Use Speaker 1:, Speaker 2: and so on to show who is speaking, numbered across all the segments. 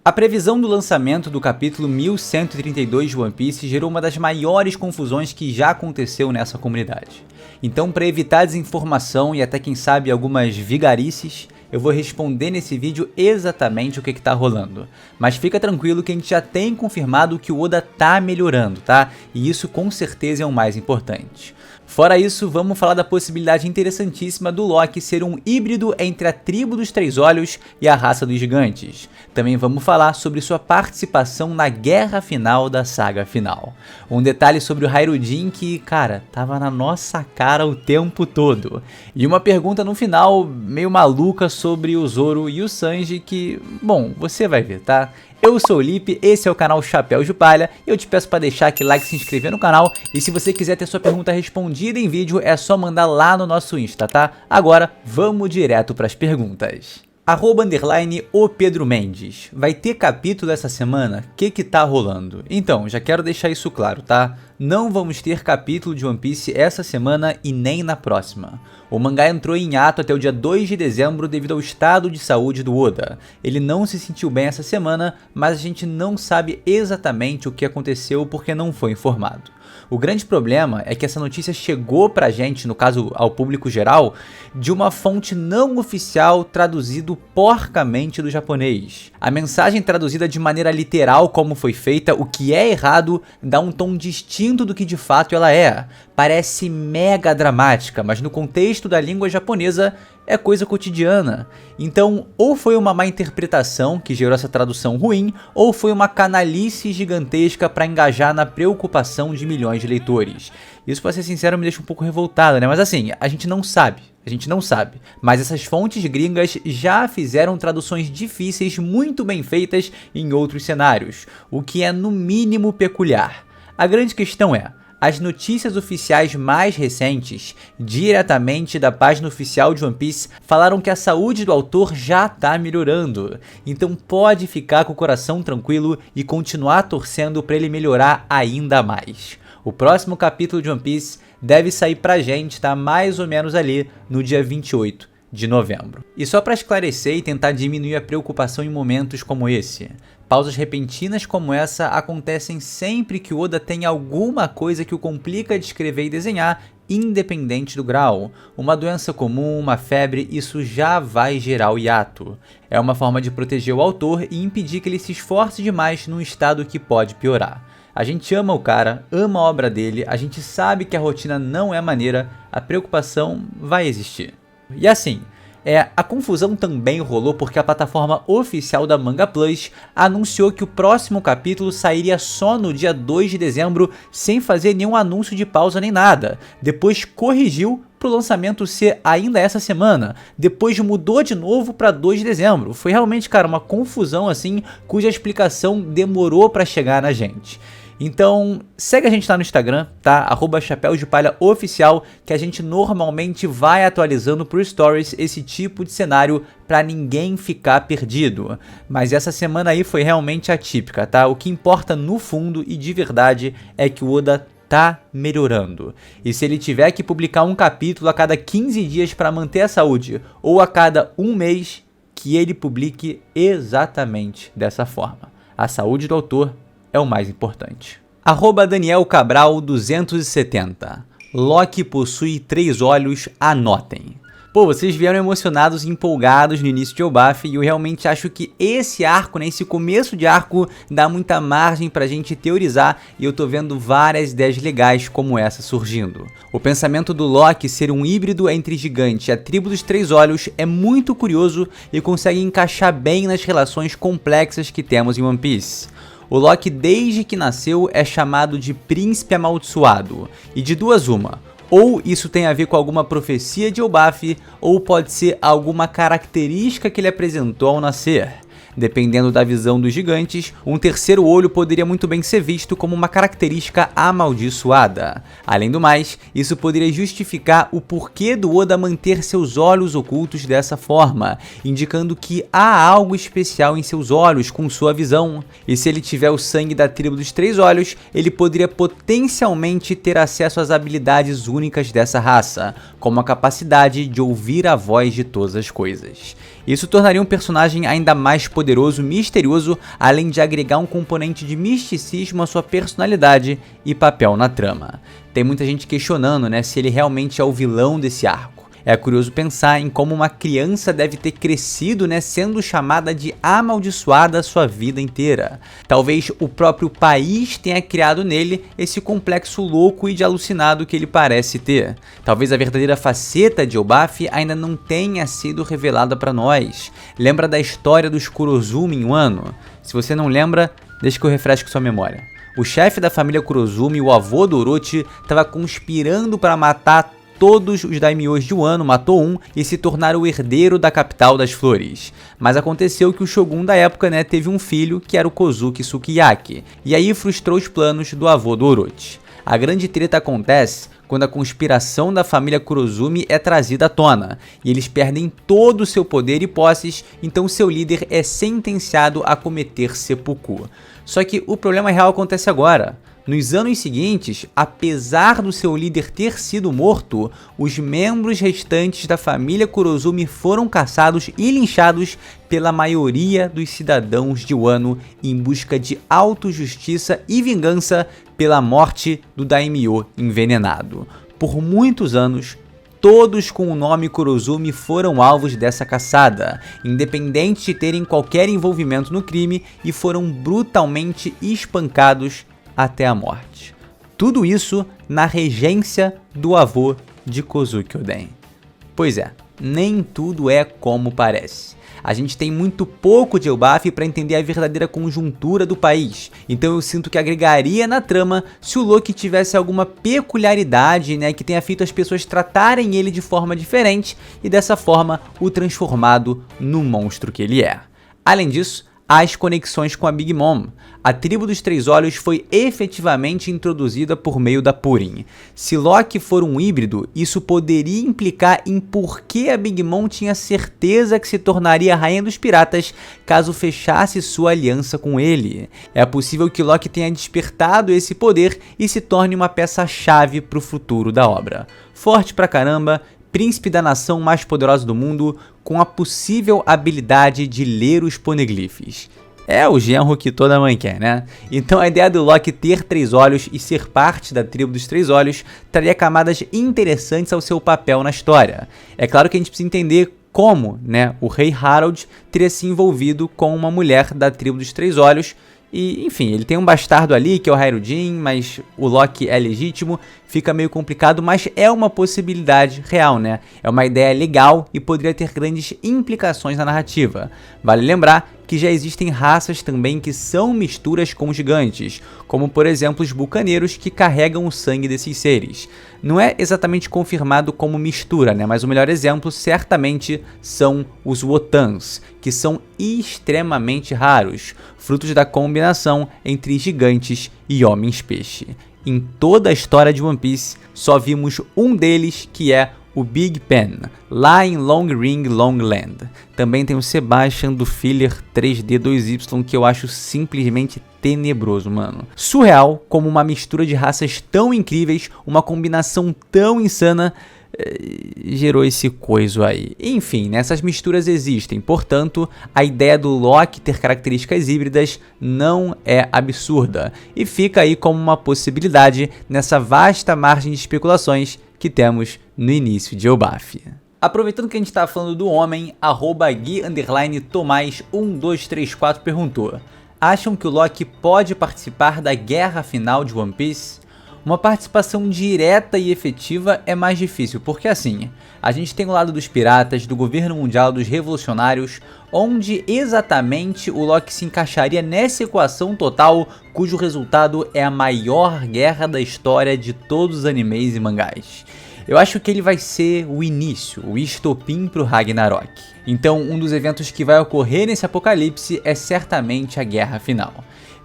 Speaker 1: A previsão do lançamento do capítulo 1132 de One Piece gerou uma das maiores confusões que já aconteceu nessa comunidade. Então, para evitar desinformação e até quem sabe algumas vigarices, eu vou responder nesse vídeo exatamente o que está rolando. Mas fica tranquilo que a gente já tem confirmado que o Oda tá melhorando, tá? E isso com certeza é o mais importante. Fora isso, vamos falar da possibilidade interessantíssima do Loki ser um híbrido entre a tribo dos Três Olhos e a raça dos gigantes. Também vamos falar sobre sua participação na guerra final da saga final. Um detalhe sobre o Hyrule que, cara, tava na nossa cara o tempo todo. E uma pergunta no final meio maluca sobre o Zoro e o Sanji que, bom, você vai ver, tá? Eu sou o Lipe, esse é o canal Chapéu de Palha, e eu te peço para deixar aquele like e se inscrever no canal, e se você quiser ter sua pergunta respondida em vídeo, é só mandar lá no nosso Insta, tá? Agora, vamos direto para as perguntas. @o Pedro Mendes. Vai ter capítulo essa semana? O que tá rolando? Então, já quero deixar isso claro, tá? Não vamos ter capítulo de One Piece essa semana e nem na próxima. O mangá entrou em hiato até o dia 2 de dezembro devido ao estado de saúde do Oda. Ele não se sentiu bem essa semana, mas a gente não sabe exatamente o que aconteceu porque não foi informado. O grande problema é que essa notícia chegou pra gente, no caso ao público geral, de uma fonte não oficial traduzido porcamente do japonês. A mensagem traduzida de maneira literal como foi feita, o que é errado, dá um tom distinto do que de fato ela é. Parece mega dramática, mas no contexto da língua japonesa é coisa cotidiana. Então, ou foi uma má interpretação que gerou essa tradução ruim, ou foi uma canalice gigantesca para engajar na preocupação de milhões de leitores. Isso, para ser sincero, me deixa um pouco revoltado, né? Mas assim, a gente não sabe. Mas essas fontes gringas já fizeram traduções difíceis muito bem feitas em outros cenários, o que é no mínimo peculiar. A grande questão é: as notícias oficiais mais recentes, diretamente da página oficial de One Piece, falaram que a saúde do autor já tá melhorando. Então pode ficar com o coração tranquilo e continuar torcendo para ele melhorar ainda mais. O próximo capítulo de One Piece deve sair pra gente, tá? Mais ou menos ali no dia 28 de novembro. E só para esclarecer e tentar diminuir a preocupação em momentos como esse, pausas repentinas como essa acontecem sempre que o Oda tem alguma coisa que o complica de escrever e desenhar, independente do grau. Uma doença comum, uma febre, isso já vai gerar o hiato. É uma forma de proteger o autor e impedir que ele se esforce demais num estado que pode piorar. A gente ama o cara, ama a obra dele, a gente sabe que a rotina não é maneira, a preocupação vai existir. E assim, a confusão também rolou porque a plataforma oficial da Manga Plus anunciou que o próximo capítulo sairia só no dia 2 de dezembro, sem fazer nenhum anúncio de pausa nem nada. Depois corrigiu para o lançamento ser ainda essa semana, depois mudou de novo para 2 de dezembro. Foi realmente, cara, uma confusão assim, cuja explicação demorou para chegar na gente. Então, segue a gente lá no Instagram, tá? @Chapéu de Palha Oficial, que a gente normalmente vai atualizando por stories esse tipo de cenário pra ninguém ficar perdido. Mas essa semana aí foi realmente atípica, tá? O que importa no fundo e de verdade é que o Oda tá melhorando. E se ele tiver que publicar um capítulo a cada 15 dias para manter a saúde, ou a cada um mês, que ele publique exatamente dessa forma. A saúde do autor é o mais importante. @Daniel Cabral 270. Loki possui 3 olhos, anotem. Pô, vocês vieram emocionados e empolgados no início de Elbaf e eu realmente acho que esse arco, né, esse começo de arco dá muita margem pra gente teorizar e eu tô vendo várias ideias legais como essa surgindo. O pensamento do Loki ser um híbrido entre gigante e a tribo dos Três Olhos é muito curioso e consegue encaixar bem nas relações complexas que temos em One Piece. O Loki, desde que nasceu, é chamado de Príncipe Amaldiçoado, e de duas uma: ou isso tem a ver com alguma profecia de Elbaf, ou pode ser alguma característica que ele apresentou ao nascer. Dependendo da visão dos gigantes, um terceiro olho poderia muito bem ser visto como uma característica amaldiçoada. Além do mais, isso poderia justificar o porquê do Oda manter seus olhos ocultos dessa forma, indicando que há algo especial em seus olhos com sua visão. E se ele tiver o sangue da tribo dos Três Olhos, ele poderia potencialmente ter acesso às habilidades únicas dessa raça, como a capacidade de ouvir a voz de todas as coisas. Isso tornaria um personagem ainda mais poderoso poderoso, misterioso, além de agregar um componente de misticismo à sua personalidade e papel na trama. Tem muita gente questionando, né, se ele realmente é o vilão desse arco. É curioso pensar em como uma criança deve ter crescido, né, sendo chamada de amaldiçoada a sua vida inteira. Talvez o próprio país tenha criado nele esse complexo louco e de alucinado que ele parece ter. Talvez a verdadeira faceta de Elbaf ainda não tenha sido revelada para nós. Lembra da história dos Kurozumi em Wano? Se você não lembra, deixa que eu refresque sua memória. O chefe da família Kurozumi, o avô do Orochi, estava conspirando para matar todos os daimyos de Wano, matou um e se tornar o herdeiro da capital das flores. Mas aconteceu que o Shogun da época, né, teve um filho que era o Kozuki Sukiyaki, e aí frustrou os planos do avô do Orochi. A grande treta acontece quando a conspiração da família Kurozumi é trazida à tona, e eles perdem todo o seu poder e posses, então seu líder é sentenciado a cometer seppuku. Só que o problema real acontece agora. Nos anos seguintes, apesar do seu líder ter sido morto, os membros restantes da família Kurozumi foram caçados e linchados pela maioria dos cidadãos de Wano em busca de autojustiça e vingança pela morte do daimyo envenenado. Por muitos anos, todos com o nome Kurozumi foram alvos dessa caçada, independente de terem qualquer envolvimento no crime, e foram brutalmente espancados até a morte. Tudo isso na regência do avô de Kozuki Oden. Pois é, nem tudo é como parece. A gente tem muito pouco de Elbaf para entender a verdadeira conjuntura do país, então eu sinto que agregaria na trama se o Loki tivesse alguma peculiaridade, né, que tenha feito as pessoas tratarem ele de forma diferente e dessa forma o transformado no monstro que ele é. Além disso, as conexões com a Big Mom. A tribo dos Três Olhos foi efetivamente introduzida por meio da Purim. Se Loki for um híbrido, isso poderia implicar em por que a Big Mom tinha certeza que se tornaria a Rainha dos Piratas caso fechasse sua aliança com ele. É possível que Loki tenha despertado esse poder e se torne uma peça-chave para o futuro da obra. Forte pra caramba, príncipe da nação mais poderosa do mundo, com a possível habilidade de ler os poneglyphs. É o genro que toda mãe quer, né? Então a ideia do Loki ter três olhos e ser parte da tribo dos Três Olhos traria camadas interessantes ao seu papel na história. É claro que a gente precisa entender como, né, o rei Harald teria se envolvido com uma mulher da tribo dos Três Olhos. E, enfim, ele tem um bastardo ali, que é o Hairudin, mas o Loki é legítimo, fica meio complicado, mas é uma possibilidade real, né? É uma ideia legal e poderia ter grandes implicações na narrativa. Vale lembrar que já existem raças também que são misturas com gigantes, como por exemplo os bucaneiros que carregam o sangue desses seres. Não é exatamente confirmado como mistura, né? Mas o melhor exemplo certamente são os Wotans, que são extremamente raros, frutos da combinação entre gigantes e homens-peixe. Em toda a história de One Piece, só vimos um deles, que é o Big Pen, lá em Long Ring Long Land. Também tem o Sebastian do Filler 3D 2Y, que eu acho simplesmente tenebroso, mano. Surreal, como uma mistura de raças tão incríveis, uma combinação tão insana, gerou esse coiso aí. Enfim, essas misturas existem, portanto, a ideia do Loki ter características híbridas não é absurda, e fica aí como uma possibilidade nessa vasta margem de especulações que temos no início de Elbaf. Aproveitando que a gente está falando do homem, @Gui_Tomás1234 perguntou: acham que o Loki pode participar da guerra final de One Piece? Uma participação direta e efetiva é mais difícil, porque assim, a gente tem o lado dos piratas, do governo mundial, dos revolucionários, onde exatamente o Loki se encaixaria nessa equação total, cujo resultado é a maior guerra da história de todos os animes e mangás. Eu acho que ele vai ser o início, o estopim pro Ragnarok. Então, um dos eventos que vai ocorrer nesse apocalipse é certamente a guerra final.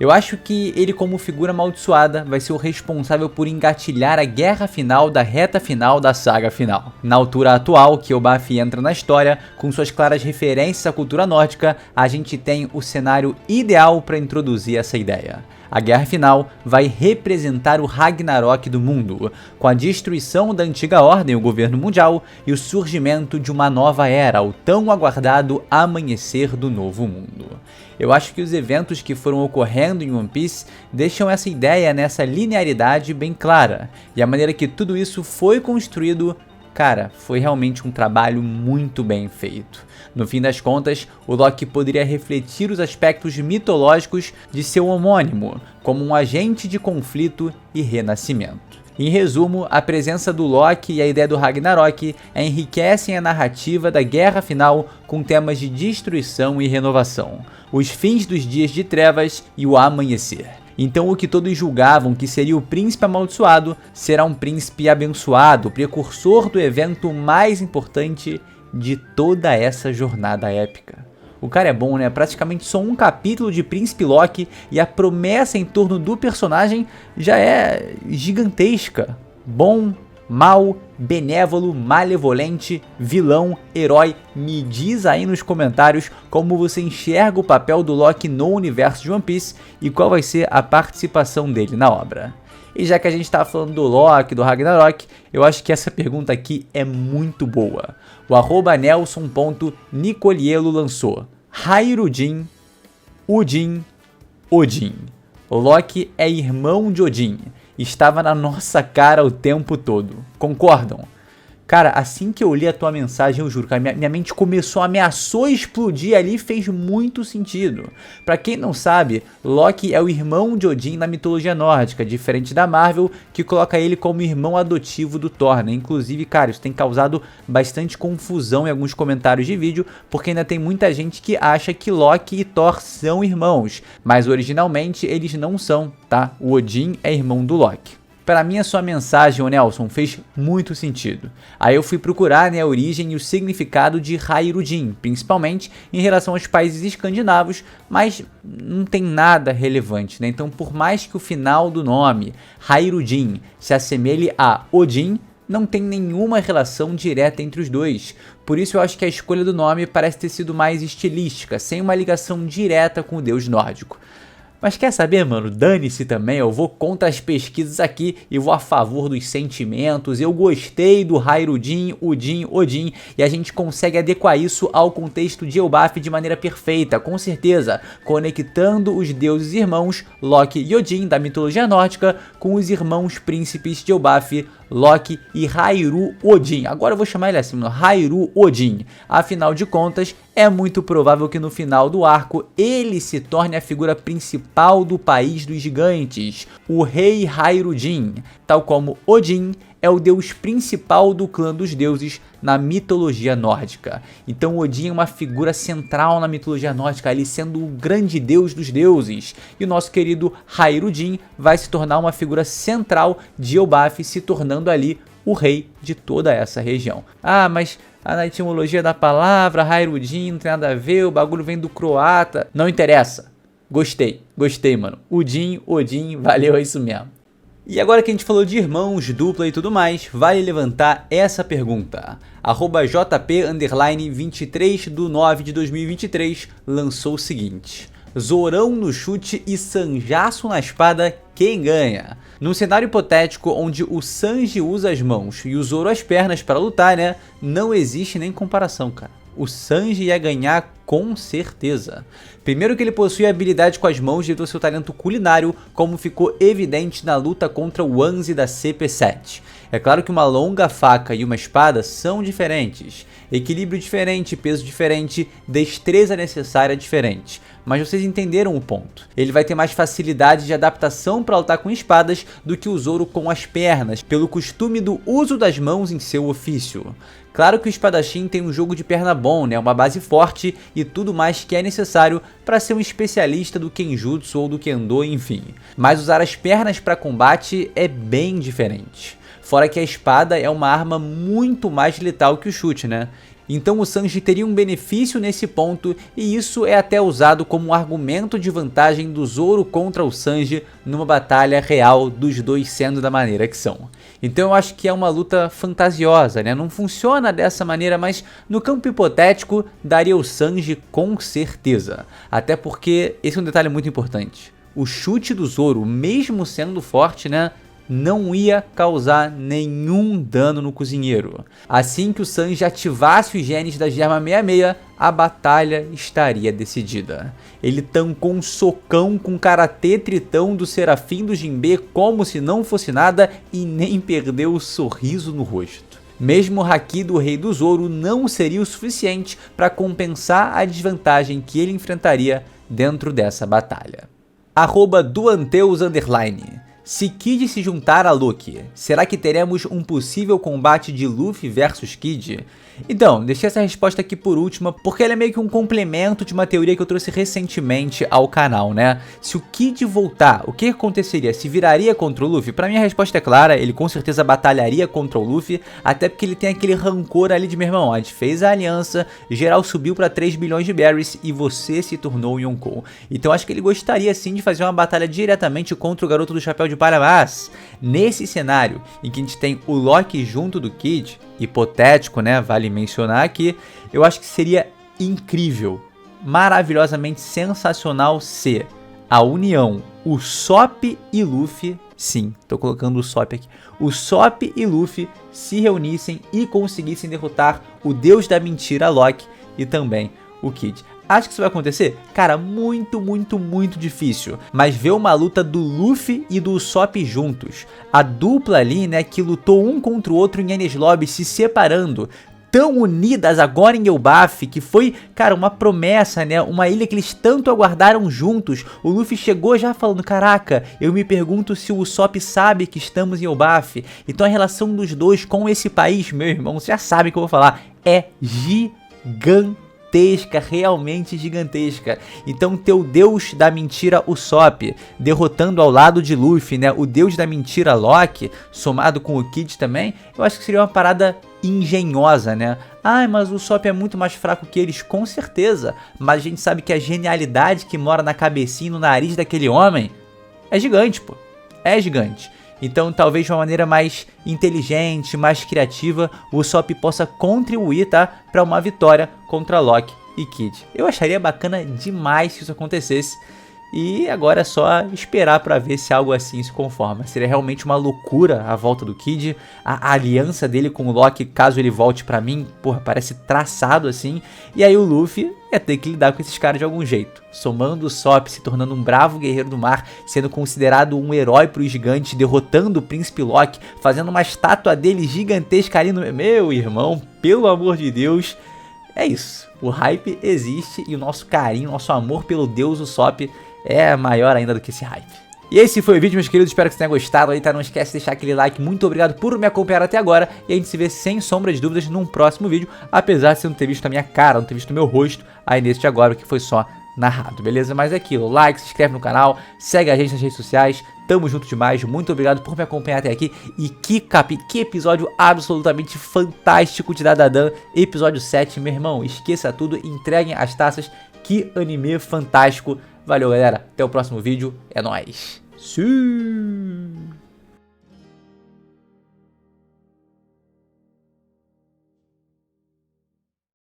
Speaker 1: Eu acho que ele, como figura amaldiçoada, vai ser o responsável por engatilhar a guerra final da reta final da saga final. Na altura atual que Elbaf entra na história, com suas claras referências à cultura nórdica, a gente tem o cenário ideal para introduzir essa ideia. A guerra final vai representar o Ragnarok do mundo, com a destruição da antiga ordem, o governo mundial, e o surgimento de uma nova era, o tão tão aguardado amanhecer do novo mundo. Eu acho que os eventos que foram ocorrendo em One Piece deixam essa ideia nessa linearidade bem clara, e a maneira que tudo isso foi construído, cara, foi realmente um trabalho muito bem feito. No fim das contas, o Loki poderia refletir os aspectos mitológicos de seu homônimo, como um agente de conflito e renascimento. Em resumo, a presença do Loki e a ideia do Ragnarok enriquecem a narrativa da guerra final com temas de destruição e renovação, os fins dos dias de trevas e o amanhecer. Então o que todos julgavam que seria o príncipe amaldiçoado será um príncipe abençoado, precursor do evento mais importante de toda essa jornada épica. O cara é bom, né? Praticamente só um capítulo de Príncipe Loki e a promessa em torno do personagem já é gigantesca. Bom, mal, benévolo, malevolente, vilão, herói. Me diz aí nos comentários como você enxerga o papel do Loki no universo de One Piece e qual vai ser a participação dele na obra. E já que a gente está falando do Loki, do Ragnarok, eu acho que essa pergunta aqui é muito boa. O @nelson.nicolielo lançou: Hairudin, Udin, Odin. Loki é irmão de Odin. Estava na nossa cara o tempo todo. Concordam? Cara, assim que eu li a tua mensagem, eu juro, cara, minha mente ameaçou explodir ali e fez muito sentido. Pra quem não sabe, Loki é o irmão de Odin na mitologia nórdica, diferente da Marvel, que coloca ele como irmão adotivo do Thor, né? Inclusive, cara, isso tem causado bastante confusão em alguns comentários de vídeo, porque ainda tem muita gente que acha que Loki e Thor são irmãos, mas originalmente eles não são, tá? O Odin é irmão do Loki. Para mim, a sua mensagem, ô Nelson, fez muito sentido. Aí eu fui procurar, né, a origem e o significado de Hairudin, principalmente em relação aos países escandinavos, mas não tem nada relevante, né? Então, por mais que o final do nome, Hairudin, se assemelhe a Odin, não tem nenhuma relação direta entre os dois. Por isso eu acho que a escolha do nome parece ter sido mais estilística, sem uma ligação direta com o deus nórdico. Mas quer saber, mano? Dane-se também, eu vou contra as pesquisas aqui e vou a favor dos sentimentos. Eu gostei do Hairudin, Udin, Odin, e a gente consegue adequar isso ao contexto de Elbaf de maneira perfeita, com certeza, conectando os deuses irmãos Loki e Odin da mitologia nórdica com os irmãos príncipes de Elbaf, Loki e Hairu Odin. Agora eu vou chamar ele assim, mano, Hairu Odin. Afinal de contas, é muito provável que no final do arco ele se torne a figura principal do país dos gigantes, o rei Hairudin, tal como Odin é o deus principal do clã dos deuses na mitologia nórdica. Então Odin é uma figura central na mitologia nórdica, ali sendo o grande deus dos deuses. E o nosso querido Hairudin vai se tornar uma figura central de Elbaf, se tornando ali o rei de toda essa região. Ah, mas na etimologia da palavra, Hairudin não tem nada a ver, o bagulho vem do croata. Não interessa. Gostei, mano. Udin, Odin, valeu, é isso mesmo. E agora que a gente falou de irmãos, dupla e tudo mais, vale levantar essa pergunta. @jp_23/9/2023 lançou o seguinte: Zorão no chute e Sanjaço na espada, quem ganha? Num cenário hipotético onde o Sanji usa as mãos e o Zoro as pernas para lutar, né? Não existe nem comparação, cara. O Sanji ia ganhar com certeza. Primeiro que ele possui habilidade com as mãos devido ao seu talento culinário, como ficou evidente na luta contra o Anzi da CP7. É claro que uma longa faca e uma espada são diferentes, equilíbrio diferente, peso diferente, destreza necessária diferente. Mas vocês entenderam o ponto. Ele vai ter mais facilidade de adaptação para lutar com espadas do que o Zoro com as pernas, pelo costume do uso das mãos em seu ofício. Claro que o espadachim tem um jogo de perna bom, né? Uma base forte e tudo mais que é necessário para ser um especialista do Kenjutsu ou do Kendo, enfim. Mas usar as pernas para combate é bem diferente. Fora que a espada é uma arma muito mais letal que o chute, né? Então o Sanji teria um benefício nesse ponto, e isso é até usado como um argumento de vantagem do Zoro contra o Sanji numa batalha real dos dois sendo da maneira que são. Então eu acho que é uma luta fantasiosa, né? Não funciona dessa maneira, mas no campo hipotético daria o Sanji com certeza. Até porque esse é um detalhe muito importante. O chute do Zoro, mesmo sendo forte, né? não ia causar nenhum dano no cozinheiro. Assim que o Sanji ativasse os genes da Germa 66, a batalha estaria decidida. Ele tancou um socão com karatê tritão do Serafim do Jinbe como se não fosse nada e nem perdeu o sorriso no rosto. Mesmo o haki do Rei do Zoro não seria o suficiente para compensar a desvantagem que ele enfrentaria dentro dessa batalha. @Duanteus_. Se Kid se juntar a Luffy, será que teremos um possível combate de Luffy versus Kid? Então, deixei essa resposta aqui por última, porque ela é meio que um complemento de uma teoria que eu trouxe recentemente ao canal, né? Se o Kid voltar, o que aconteceria? Se viraria contra o Luffy? Pra mim a resposta é clara, ele com certeza batalharia contra o Luffy, até porque ele tem aquele rancor ali de, meu irmão, a gente fez a aliança, geral subiu pra 3 bilhões de berries e você se tornou o Yonkou. Então acho que ele gostaria sim de fazer uma batalha diretamente contra o garoto do chapéu de palha, mas nesse cenário em que a gente tem o Loki junto do Kid, hipotético, né, vale mencionar aqui, eu acho que seria incrível, maravilhosamente sensacional se a união, o Sop e Luffy, sim, tô colocando o Sop aqui, o Sop e Luffy se reunissem e conseguissem derrotar o Deus da Mentira Loki e também o Kid. Acho que isso vai acontecer? Cara, muito difícil. Mas ver uma luta do Luffy e do Usopp juntos. A dupla ali, né, que lutou um contra o outro em Enies Lobby, se separando. Tão unidas agora em Elbaf, que foi, cara, uma promessa, né, uma ilha que eles tanto aguardaram juntos. O Luffy chegou já falando, caraca, eu me pergunto se o Usopp sabe que estamos em Elbaf. Então a relação dos dois com esse país, meu irmão, você já sabe o que eu vou falar, é gigantesca. Realmente gigantesca. Então ter o Deus da Mentira Usopp derrotando ao lado de Luffy, né, o Deus da Mentira Loki, somado com o Kid também, eu acho que seria uma parada engenhosa, né? Ah, mas o Usopp é muito mais fraco que eles, com certeza, mas a gente sabe que a genialidade que mora na cabecinha e no nariz daquele homem é gigante, pô. É gigante. Então talvez de uma maneira mais inteligente, mais criativa, o Usopp possa contribuir, tá, para uma vitória contra Loki e Kid. Eu acharia bacana demais se isso acontecesse. E agora é só esperar para ver se algo assim se conforma. Seria realmente uma loucura a volta do Kid. A aliança dele com o Loki, caso ele volte pra mim, porra, parece traçado assim. E aí o Luffy ia ter que lidar com esses caras de algum jeito. Somando o Usopp, se tornando um bravo guerreiro do mar, sendo considerado um herói pros gigantes, derrotando o príncipe Loki, fazendo uma estátua dele gigantesca ali no... Meu irmão, pelo amor de Deus... É isso, o hype existe e o nosso carinho, nosso amor pelo deus Usopp é maior ainda do que esse hype. E esse foi o vídeo, meus queridos, espero que você tenha gostado aí, tá? Não esquece de deixar aquele like, muito obrigado por me acompanhar até agora e a gente se vê sem sombra de dúvidas num próximo vídeo, apesar de você não ter visto a minha cara, não ter visto o meu rosto aí nesse de agora, que foi só narrado, beleza? Mas é aquilo, like, se inscreve no canal, segue a gente nas redes sociais, tamo junto demais, muito obrigado por me acompanhar até aqui e que episódio absolutamente fantástico de Dadadan, episódio 7, meu irmão, esqueça tudo, entreguem as taças, que anime fantástico, valeu galera, até o próximo vídeo, é nóis! Sim.